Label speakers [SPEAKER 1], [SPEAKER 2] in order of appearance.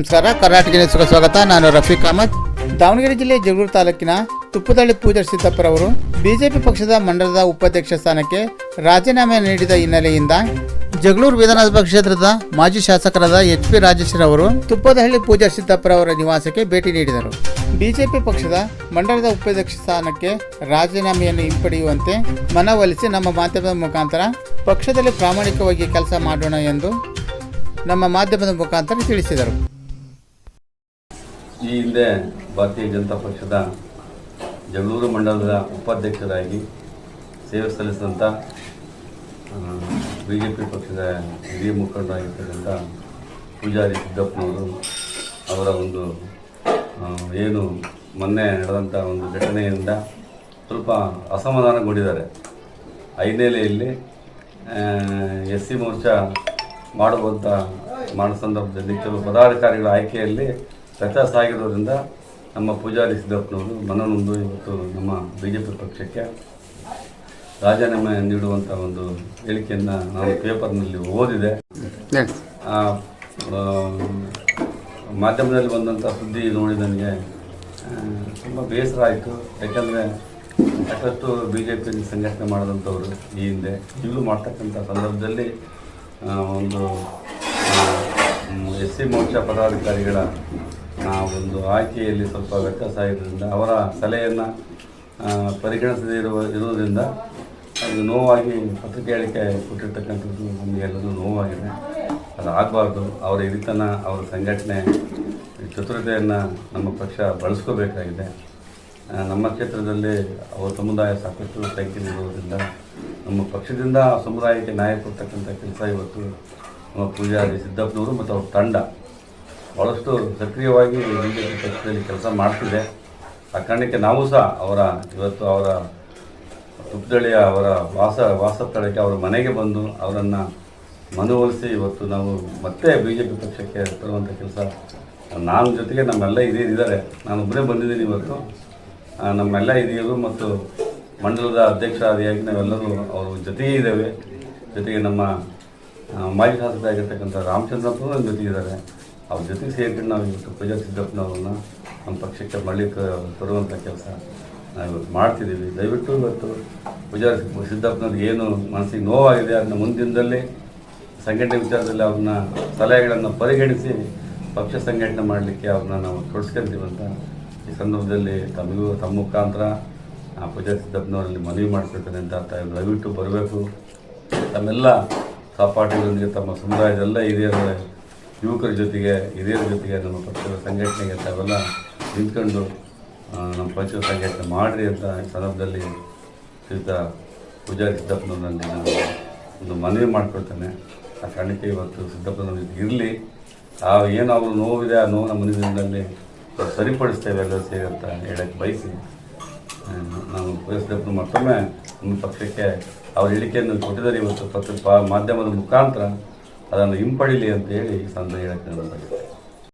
[SPEAKER 1] ನಮಸ್ಕಾರ, ಕರ್ನಾಟಕ ನ್ಯೂಸ್ಗೆ ಸ್ವಾಗತ. ನಾನು ರಫೀಕ್ ಅಹಮದ್. ದಾವಣಗೆರೆ ಜಿಲ್ಲೆ ಜಗಳೂರು ತಾಲೂಕಿನ ತುಪ್ಪದಹಳ್ಳಿ ಪೂಜಾರಿ ಸಿದ್ದಪ್ಪರವರು ಬಿಜೆಪಿ ಪಕ್ಷದ ಮಂಡಲದ ಉಪಾಧ್ಯಕ್ಷ ಸ್ಥಾನಕ್ಕೆ ರಾಜೀನಾಮೆ ನೀಡಿದ ಹಿನ್ನೆಲೆಯಿಂದ ಜಗಳೂರು ವಿಧಾನಸಭಾ ಕ್ಷೇತ್ರದ ಮಾಜಿ ಶಾಸಕರಾದ HP ರಾಜೇಶ್ವರ ಅವರು ತುಪ್ಪದಹಳ್ಳಿ ಪೂಜಾರಿ ಸಿದ್ದಪ್ಪರವರ ನಿವಾಸಕ್ಕೆ ಭೇಟಿ ನೀಡಿದರು. ಬಿಜೆಪಿ ಪಕ್ಷದ ಮಂಡಲದ ಉಪಾಧ್ಯಕ್ಷ ಸ್ಥಾನಕ್ಕೆ ರಾಜೀನಾಮೆಯನ್ನು ಹಿಂಪಡೆಯುವಂತೆ ಮನವೊಲಿಸಿ ನಮ್ಮ ಮಾಧ್ಯಮದ ಮುಖಾಂತರ ಪಕ್ಷದಲ್ಲಿ ಪ್ರಾಮಾಣಿಕವಾಗಿ ಕೆಲಸ ಮಾಡೋಣ ಎಂದು ನಮ್ಮ ಮಾಧ್ಯಮದ ಮುಖಾಂತರ ತಿಳಿಸಿದರು.
[SPEAKER 2] ಈ ಹಿಂದೆ ಭಾರತೀಯ ಜನತಾ ಪಕ್ಷದ ಜಗಳೂರು ಮಂಡಲದ ಉಪಾಧ್ಯಕ್ಷರಾಗಿ ಸೇವೆ ಸಲ್ಲಿಸಿದಂಥ BJP ಪಕ್ಷದ ಹಿರಿಯ ಮುಖಂಡರಾಗಿರ್ತಕ್ಕಂಥ ಪೂಜಾರಿ ಸಿದ್ದಪ್ಪನವರು ಅವರ ಒಂದು ಏನು ಮೊನ್ನೆ ನಡೆದಂಥ ಒಂದು ಘಟನೆಯಿಂದ ಸ್ವಲ್ಪ ಅಸಮಾಧಾನಗೊಂಡಿದ್ದಾರೆ. ಹಿನ್ನೆಲೆಯಲ್ಲಿ SC ಮೋರ್ಚಾ ಮಾಡೋ ಸಂದರ್ಭದಲ್ಲಿ ಕೆಲವು ಪದಾಧಿಕಾರಿಗಳ ಆಯ್ಕೆಯಲ್ಲಿ ವ್ಯತ್ಯಾಸ ಆಗಿರೋದ್ರಿಂದ ನಮ್ಮ ಪೂಜಾರಿ ಸಿದ್ದಪ್ಪನವರು ಮನನೊಂದು ಇವತ್ತು ನಮ್ಮ BJP ಪಕ್ಷಕ್ಕೆ ರಾಜೀನಾಮೆ ನೀಡುವಂಥ ಒಂದು ಹೇಳಿಕೆಯನ್ನು ನಾನು ಪೇಪರ್ನಲ್ಲಿ ಓದಿದೆ. ಮಾಧ್ಯಮದಲ್ಲಿ ಬಂದಂಥ ಸುದ್ದಿ ನೋಡಿ ನನಗೆ ತುಂಬ ಬೇಸರ ಆಯಿತು. ಯಾಕಂದರೆ ಸಾಕಷ್ಟು BJP ಸಂಘಟನೆ ಮಾಡಿದಂಥವರು ಈ ಹಿಂದೆ ಈಗಲೂ ಮಾಡ್ತಕ್ಕಂಥ ಸಂದರ್ಭದಲ್ಲಿ ಒಂದು SC ಮೋರ್ಚಾ ಪದಾಧಿಕಾರಿಗಳ ಒಂದು ಆಯ್ಕೆಯಲ್ಲಿ ಸ್ವಲ್ಪ ವ್ಯತ್ಯಾಸ ಆಗಿದ್ದರಿಂದ ಅವರ ಸಲಹೆಯನ್ನು ಪರಿಗಣಿಸದೇ ಇರುವುದರಿಂದ ಅದು ನೋವಾಗಿ ಪತ್ರಿಕೆ ಹೇಳಿಕೆ ಕೊಟ್ಟಿರ್ತಕ್ಕಂಥದ್ದು ನಮಗೆಲ್ಲರೂ ನೋವಾಗಿದೆ. ಅದು ಆಗಬಾರ್ದು. ಅವರ ಹಿರಿತನ, ಅವರ ಸಂಘಟನೆ ಚತುರತೆಯನ್ನು ನಮ್ಮ ಪಕ್ಷ ಬಳಸ್ಕೋಬೇಕಾಗಿದೆ. ನಮ್ಮ ಕ್ಷೇತ್ರದಲ್ಲಿ ಅವರ ಸಮುದಾಯ ಸಾಕಷ್ಟು ಸಂಖ್ಯೆಯಿರುವುದರಿಂದ ನಮ್ಮ ಪಕ್ಷದಿಂದ ಸಮುದಾಯಕ್ಕೆ ನ್ಯಾಯ ಕೊಡ್ತಕ್ಕಂಥ ಕೆಲಸ ಇವತ್ತು ನಮ್ಮ ಪೂಜಾರಿ ಸಿದ್ದಪ್ಪನವರು ಮತ್ತು ಅವ್ರ ತಂಡ ಭಾಳಷ್ಟು ಸಕ್ರಿಯವಾಗಿ BJP ಪಕ್ಷದಲ್ಲಿ ಕೆಲಸ ಮಾಡ್ತಿದೆ. ಆ ಕಾರಣಕ್ಕೆ ನಾವು ಸಹ ಇವತ್ತು ಅವರ ತುಪ್ಪದಳ್ಳಿಯ ಅವರ ವಾಸ ಸ್ಥಳಕ್ಕೆ ಅವರ ಮನೆಗೆ ಬಂದು ಅವರನ್ನು ಮನವೊಲಿಸಿ ಇವತ್ತು ನಾವು ಮತ್ತೆ BJP ಪಕ್ಷಕ್ಕೆ ತರುವಂಥ ಕೆಲಸ ನಾನು ಜೊತೆಗೆ ನಮ್ಮೆಲ್ಲ ಹಿರಿಯರಿದ್ದಾರೆ. ನಾನು ಒಬ್ಬರೇ ಬಂದಿದ್ದೀನಿ ಇವತ್ತು. ನಮ್ಮೆಲ್ಲ ಹಿರಿಯರು ಮತ್ತು ಮಂಡಲದ ಅಧ್ಯಕ್ಷರಾದಿಯಾಗಿ ನಾವೆಲ್ಲರೂ ಅವರು ಜೊತೆಗೇ ಇದ್ದೇವೆ. ಜೊತೆಗೆ ನಮ್ಮ ಮಾಜಿ ಶಾಸಕರಾಗಿರ್ತಕ್ಕಂಥ ರಾಮಚಂದ್ರಪ್ಪನವರು ನನ್ನ ಜೊತೆಗಿದ್ದಾರೆ. ಅವ್ರ ಜೊತೆಗೆ ಸೇರ್ಕೊಂಡು ನಾವು ಇವತ್ತು ಪೂಜಾರಿ ಸಿದ್ದಪ್ಪನವ್ರನ್ನ ನಮ್ಮ ಪಕ್ಷಕ್ಕೆ ಮರಳಿ ತರುವಂಥ ಕೆಲಸ ನಾವು ಇವತ್ತು ಮಾಡ್ತಿದ್ದೀವಿ. ದಯವಿಟ್ಟು ಇವತ್ತು ಪೂಜಾರಿ ಸಿದ್ದಪ್ಪನವ್ರಿಗೆ ಏನು ಮನಸ್ಸಿಗೆ ನೋವಾಗಿದೆ ಅದನ್ನ ಮುಂದಿನದಲ್ಲಿ ಸಂಘಟನೆ ವಿಚಾರದಲ್ಲಿ ಅವ್ರನ್ನ ಸಲಹೆಗಳನ್ನು ಪರಿಗಣಿಸಿ ಪಕ್ಷ ಸಂಘಟನೆ ಮಾಡಲಿಕ್ಕೆ ಅವ್ರನ್ನ ನಾವು ತೊಡಸ್ಕೊಂತೀವಂತ ಈ ಸಂದರ್ಭದಲ್ಲಿ ತಮ್ಮ ಮುಖಾಂತರ ಪೂಜಾರಿ ಸಿದ್ದಪ್ಪನವರಲ್ಲಿ ಮನವಿ ಮಾಡ್ಕೊಳ್ತೇನೆ ಅಂತ ದಯವಿಟ್ಟು ಬರಬೇಕು. ತಮ್ಮೆಲ್ಲ ಸಹಪಾಠಿಗಳೊಂದಿಗೆ ತಮ್ಮ ಸಮುದಾಯದೆಲ್ಲ ಯುವಕರ ಜೊತೆಗೆ ಹಿರಿಯರ ಜೊತೆಗೆ ನಮ್ಮ ಪಕ್ಷದ ಸಂಘಟನೆಗೆ ತಾವೆಲ್ಲ ನಿಂತ್ಕೊಂಡು ನಮ್ಮ ಪಕ್ಷದ ಸಂಘಟನೆ ಮಾಡಿರಿ ಅಂತ ಈ ಸಂದರ್ಭದಲ್ಲಿ ಶ್ರೀಯುತ ಪೂಜಾರಿ ಸಿದ್ದಪ್ಪನವರಲ್ಲಿ ನಾನು ಒಂದು ಮನವಿ ಮಾಡ್ಕೊಳ್ತೇನೆ. ಆ ಕಾರಣಕ್ಕೆ ಇವತ್ತು ಸಿದ್ದಪ್ಪನವ್ರ ಇರಲಿ, ಏನು ಅವರು ನೋವಿದೆ ಆ ನೋವು ನಮ್ಮ ಮುಂದಿನದಲ್ಲಿ ಸರಿಪಡಿಸ್ತೇವೆ ಎಲ್ಲ ಸೇರಿ ಅಂತ ಹೇಳಕ್ಕೆ ಬಯಸಿ ನಾನು ಪೂಜಾರಿ ಸಿದ್ದಪ್ಪನ ಮತ್ತೊಮ್ಮೆ ನಮ್ಮ ಪಕ್ಷಕ್ಕೆ ಅವ್ರ ಹೇಳಿಕೆಯನ್ನು ಕೊಟ್ಟಿದ್ದಾರೆ. ಇವತ್ತು ಮಾಧ್ಯಮದ ಮುಖಾಂತರ ಅದನ್ನು ಹಿಂಪಡೀಲಿ ಅಂತ ಹೇಳಿ ಈ ಸಂದರ್ಭ ಹೇಳಕ್ಕೆ ನಾನು